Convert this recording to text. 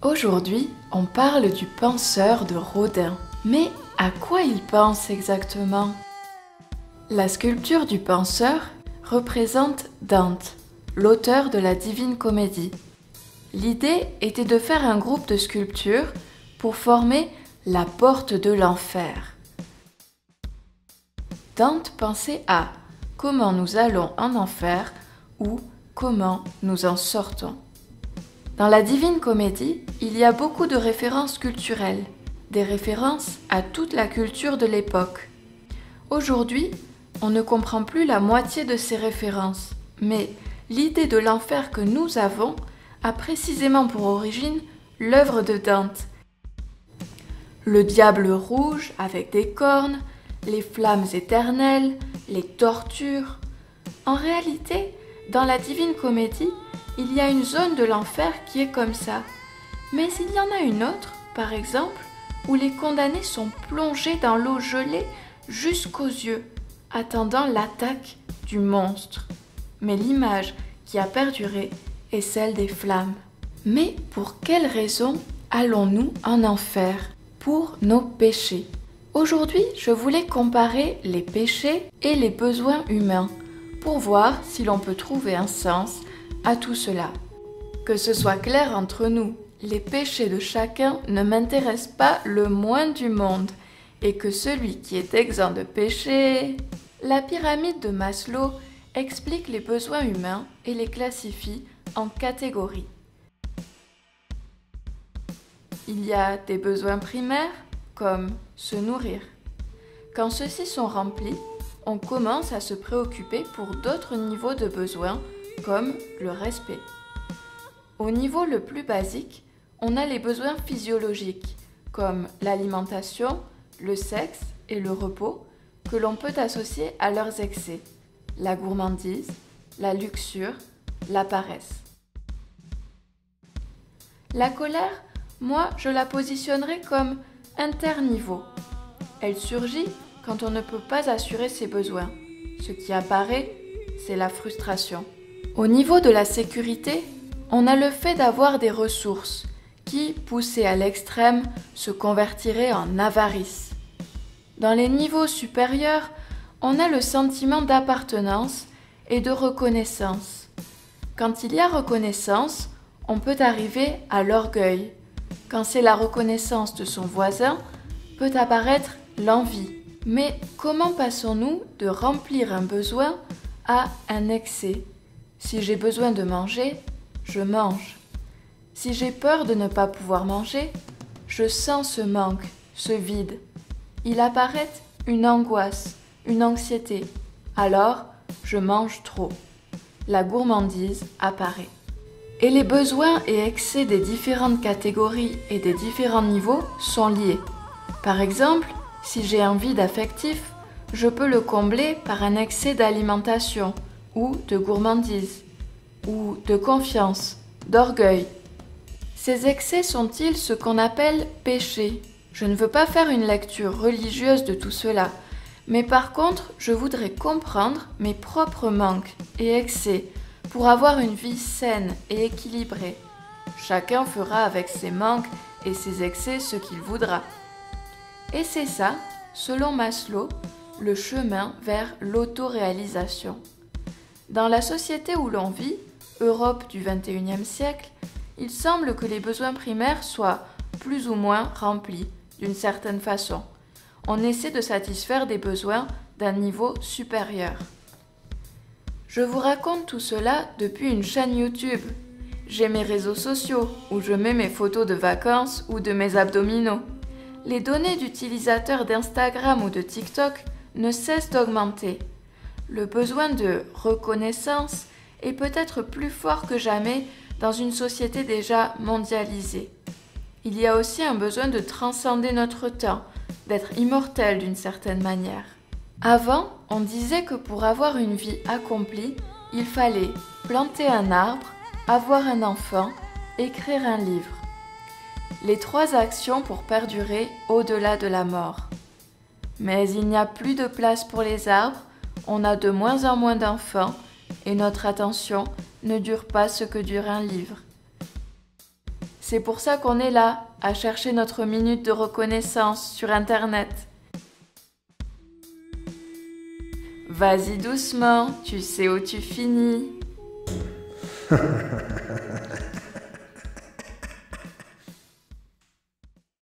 Aujourd'hui, on parle du penseur de Rodin. Mais à quoi il pense exactement? La sculpture du penseur représente Dante, l'auteur de la Divine Comédie. L'idée était de faire un groupe de sculptures pour former la porte de l'enfer. Dante pensait à comment nous allons en enfer ou comment nous en sortons. Dans la Divine Comédie, il y a beaucoup de références culturelles, des références à toute la culture de l'époque. Aujourd'hui, on ne comprend plus la moitié de ces références, mais l'idée de l'enfer que nous avons a précisément pour origine l'œuvre de Dante. Le diable rouge avec des cornes, les flammes éternelles, les tortures. En réalité, dans la Divine Comédie, il y a une zone de l'enfer qui est comme ça. Mais il y en a une autre, par exemple, où les condamnés sont plongés dans l'eau gelée jusqu'aux yeux, attendant l'attaque du monstre. Mais l'image qui a perduré est celle des flammes. Mais pour quelle raison allons-nous en enfer? Pour nos péchés. Aujourd'hui, je voulais comparer les péchés et les besoins humains pour voir si l'on peut trouver un sens à tout cela. Que ce soit clair entre nous, les péchés de chacun ne m'intéressent pas le moins du monde et que celui qui est exempt de péché... La pyramide de Maslow explique les besoins humains et les classifie en catégories. Il y a des besoins primaires comme se nourrir. Quand ceux-ci sont remplis, on commence à se préoccuper pour d'autres niveaux de besoins comme le respect. Au niveau le plus basique, on a les besoins physiologiques comme l'alimentation, le sexe et le repos que l'on peut associer à leurs excès, la gourmandise, la luxure, la paresse. La colère, moi, je la positionnerai comme interniveau. Elle surgit quand on ne peut pas assurer ses besoins. Ce qui apparaît, c'est la frustration. Au niveau de la sécurité, on a le fait d'avoir des ressources qui, poussées à l'extrême, se convertiraient en avarice. Dans les niveaux supérieurs, on a le sentiment d'appartenance et de reconnaissance. Quand il y a reconnaissance, on peut arriver à l'orgueil. Quand c'est la reconnaissance de son voisin, peut apparaître l'envie. Mais comment passons-nous de remplir un besoin à un excès? Si j'ai besoin de manger, je mange. Si j'ai peur de ne pas pouvoir manger, je sens ce manque, ce vide. Il apparaît une angoisse, une anxiété. Alors, je mange trop. La gourmandise apparaît. Et les besoins et excès des différentes catégories et des différents niveaux sont liés. Par exemple, si j'ai un vide affectif, je peux le combler par un excès d'alimentation ou de gourmandise, ou de confiance, d'orgueil. Ces excès sont-ils ce qu'on appelle péchés? Je ne veux pas faire une lecture religieuse de tout cela, mais par contre, je voudrais comprendre mes propres manques et excès pour avoir une vie saine et équilibrée. Chacun fera avec ses manques et ses excès ce qu'il voudra. Et c'est ça, selon Maslow, le chemin vers l'autoréalisation. Dans la société où l'on vit, Europe du XXIe siècle, il semble que les besoins primaires soient plus ou moins remplis d'une certaine façon. On essaie de satisfaire des besoins d'un niveau supérieur. Je vous raconte tout cela depuis une chaîne YouTube. J'ai mes réseaux sociaux où je mets mes photos de vacances ou de mes abdominaux. Les données d'utilisateurs d'Instagram ou de TikTok ne cessent d'augmenter. Le besoin de reconnaissance est peut-être plus fort que jamais dans une société déjà mondialisée. Il y a aussi un besoin de transcender notre temps, d'être immortel d'une certaine manière. Avant, on disait que pour avoir une vie accomplie, il fallait planter un arbre, avoir un enfant, écrire un livre. Les 3 actions pour perdurer au-delà de la mort. Mais il n'y a plus de place pour les arbres, on a de moins en moins d'enfants et notre attention ne dure pas ce que dure un livre. C'est pour ça qu'on est là, à chercher notre minute de reconnaissance sur Internet. Vas-y doucement, tu sais où tu finis.